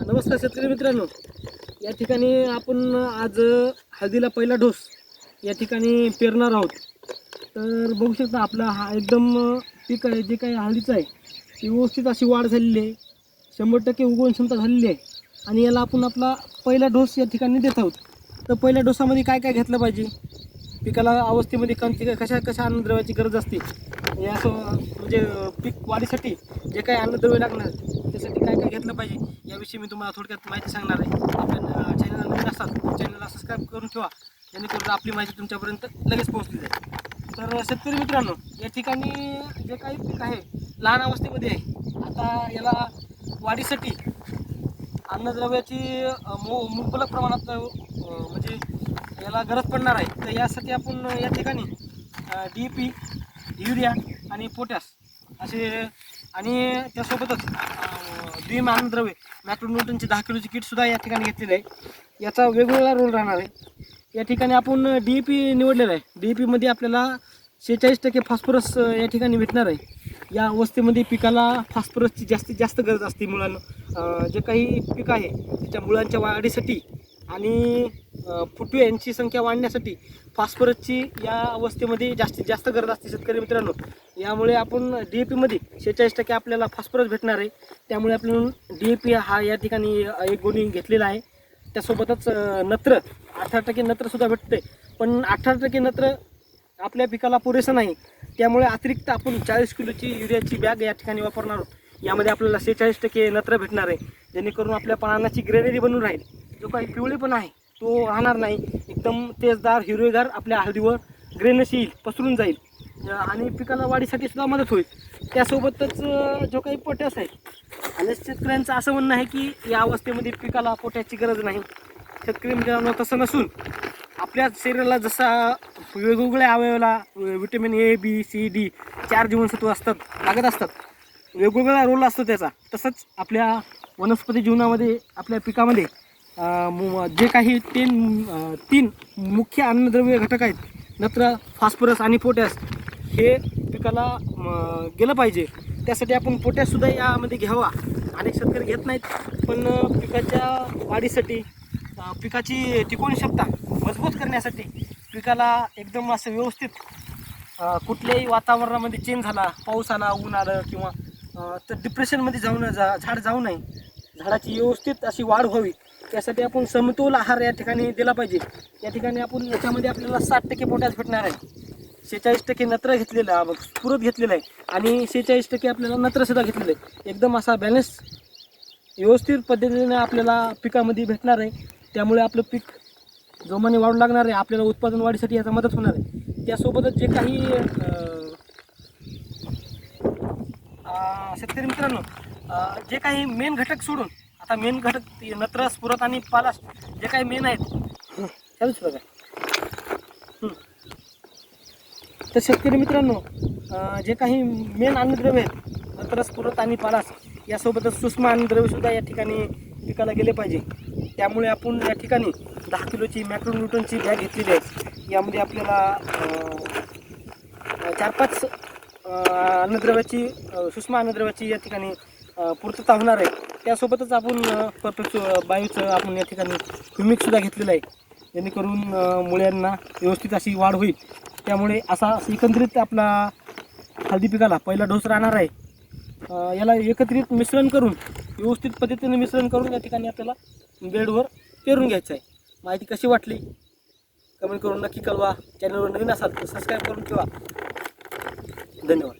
नमस्कार शेतकरी मित्रांनो, या ठिकाणी आपण आज हळदीला पहिला डोस या ठिकाणी पेरणार आहोत. तर बघू शकता आपला हा एकदम पीक आहे जे काही हळदीचं आहे ती व्यवस्थित अशी वाढ झालेली आहे, 100% उगवण क्षमता झालेली आहे आणि याला आपण आपला पहिला डोस या ठिकाणी देत आहोत. तर पहिल्या डोसामध्ये काय काय घेतलं पाहिजे, पिकाला अवस्थेमध्ये कशा अन्नद्रव्याची गरज असते, या म्हणजे पीक वाढीसाठी जे काही अन्नद्रव्य लागणार त्यासाठी काय काय घेतलं पाहिजे याविषयी मी तुम्हाला थोडक्यात माहिती सांगणार आहे. आपल्या चॅनलला नवीन असाल चॅनलला सबस्क्राईब करून ठेवा, जेणेकरून आपली माहिती तुमच्यापर्यंत लगेच पोहोचली जाईल. तर शेतकरी मित्रांनो, या ठिकाणी जे काही पीक आहे लहान अवस्थेमध्ये आहे, आता याला वाढीसाठी अन्नद्रव्याची मुबलक प्रमाणात म्हणजे याला गरज पडणार आहे. तर यासाठी आपण या ठिकाणी DAP, युरिया आणि पोटॅश असे आणि त्यासोबतच द्विम अन्नद्रव्य मॅक्रोन्यूट्रनची 10 किलोची किटसुद्धा या ठिकाणी घेतलेली आहे. याचा वेगवेगळा रोल राहणार आहे. या ठिकाणी आपण DAP निवडलेला आहे. DAPमध्ये आपल्याला 46% फॉस्फरस या ठिकाणी भेटणार आहे. या अवस्थेमध्ये पिकाला फॉस्फरसची जास्तीत जास्त गरज असते. मुळांना जे काही पीक आहे त्याच्या मुळांच्या वाढीसाठी आणि फुटवे यांची संख्या वाढण्यासाठी फॉस्फरसची या अवस्थेमध्ये जास्तीत जास्त गरज असते शेतकरी मित्रांनो. यामुळे आपण DAPमध्ये 46% आपल्याला फॉस्फरस भेटणार आहे. त्यामुळे आपण DAP हा या ठिकाणी एक गोणी घेतलेला आहे. त्यासोबतच नत्र 18% नत्रसुद्धा भेटते, पण 18% नत्र आपल्या पिकाला पुरेसं नाही. त्यामुळे अतिरिक्त आपण 40 किलोची युरियाची बॅग या ठिकाणी वापरणार आहोत. यामध्ये आपल्याला 46% नत्र भेटणार आहे, जेणेकरून आपल्या पानाची ग्रेनरी बनून राहील. जो काही पिवळेपणा आहे तो राहणार नाही, एकदम तेजदार हिरवेगार आपल्या हळदीवर ग्रेनस येईल, पसरून जाईल आणि पिकाला वाढीसाठी सुद्धा मदत होईल. त्यासोबतच जो काही पोटॅश आहे, आणि शेतकऱ्यांचं असं म्हणणं आहे की या अवस्थेमध्ये पिकाला पोटॅशची गरज नाही. शेतकरी मित्रांनो, तसं नसून आपल्या शरीराला जसा वेगवेगळ्या अवयवाला vitamin A, B, C, D 4 जीवनसत्व लागत असतात, वेगवेगळा रोल असतो त्याचा. तसंच आपल्या वनस्पती जीवनामध्ये आपल्या पिकामध्ये जे काही तीन मुख्य अन्नद्रव्य घटक आहेत, नत्र, फॉस्फरस आणि पोटॅश, हे पिकाला गेलं पाहिजे. त्यासाठी आपण पोटॅशसुद्धा यामध्ये घ्यावा. अनेक शेतकरी घेत नाहीत, पण पिकाच्या वाढीसाठी, पिकाची टिकवून क्षमता मजबूत करण्यासाठी, पिकाला एकदम असं व्यवस्थित कुठल्याही वातावरणामध्ये चेंज झाला, पाऊस आला, ऊन आलं किंवा तर डिप्रेशनमध्ये झाड जाऊ नये, झाडाची व्यवस्थित अशी वाढ व्हावी, त्यासाठी आपण समतोल आहार या ठिकाणी दिला पाहिजे. या ठिकाणी आपण याच्यामध्ये आपल्याला 60% पोटॅश भेटणार आहे, 46% नत्र घेतलेलं आहे, स्फुरद घेतलेलं आहे आणि 46% आपल्याला नत्रसुद्धा घेतलेलं आहे. एकदम असा बॅलन्स व्यवस्थित पद्धतीने आपल्याला पिकामध्ये भेटणार आहे. त्यामुळे आपलं पीक जोमाने वाढू लागणार आहे, आपल्याला उत्पादन वाढीसाठी याचा मदत होणार आहे. त्यासोबतच जे काही शेतकरी मित्रांनो, जे काही मेन घटक सोडून, आता मेन घटक नत्र, स्फुरद आणि पालाश जे काही मेन आहेत त्याच बघा. तर शेतकरी मित्रांनो, जे काही मेन अन्नद्रव्य आहेत, नत्र, स्फुरद आणि पालाश, यासोबतच सूक्ष्म अन्नद्रव्यसुद्धा या ठिकाणी पिकाला गेले पाहिजे. त्यामुळे आपण या ठिकाणी 10 किलोची मॅक्रोन्यूट्रनची बॅग घेतलेली आहे. यामध्ये आपल्याला 4-5 अन्नद्रव्याची, सूक्ष्म अन्नद्रव्याची या ठिकाणी पूर्तता होणार आहे. त्यासोबतच आपण परफेक्ट बायोचं आपण या ठिकाणी ह्युमिकसुद्धा घेतलेलं आहे, जेणेकरून मुळ्यांना व्यवस्थित अशी वाढ होईल. त्यामुळे असा एकंदरीत आपला हळदी पिकाला पहिला डोस राहणार आहे. याला एकत्रित मिश्रण करून, व्यवस्थित पद्धतीने मिश्रण करून या ठिकाणी आपल्याला बेडवर पेरून घ्यायचं आहे. माहिती कशी वाटली कमेंट करून नक्की कळवा. चॅनलवर नवीन असाल तर सबस्क्राईब करून ठेवा. धन्यवाद.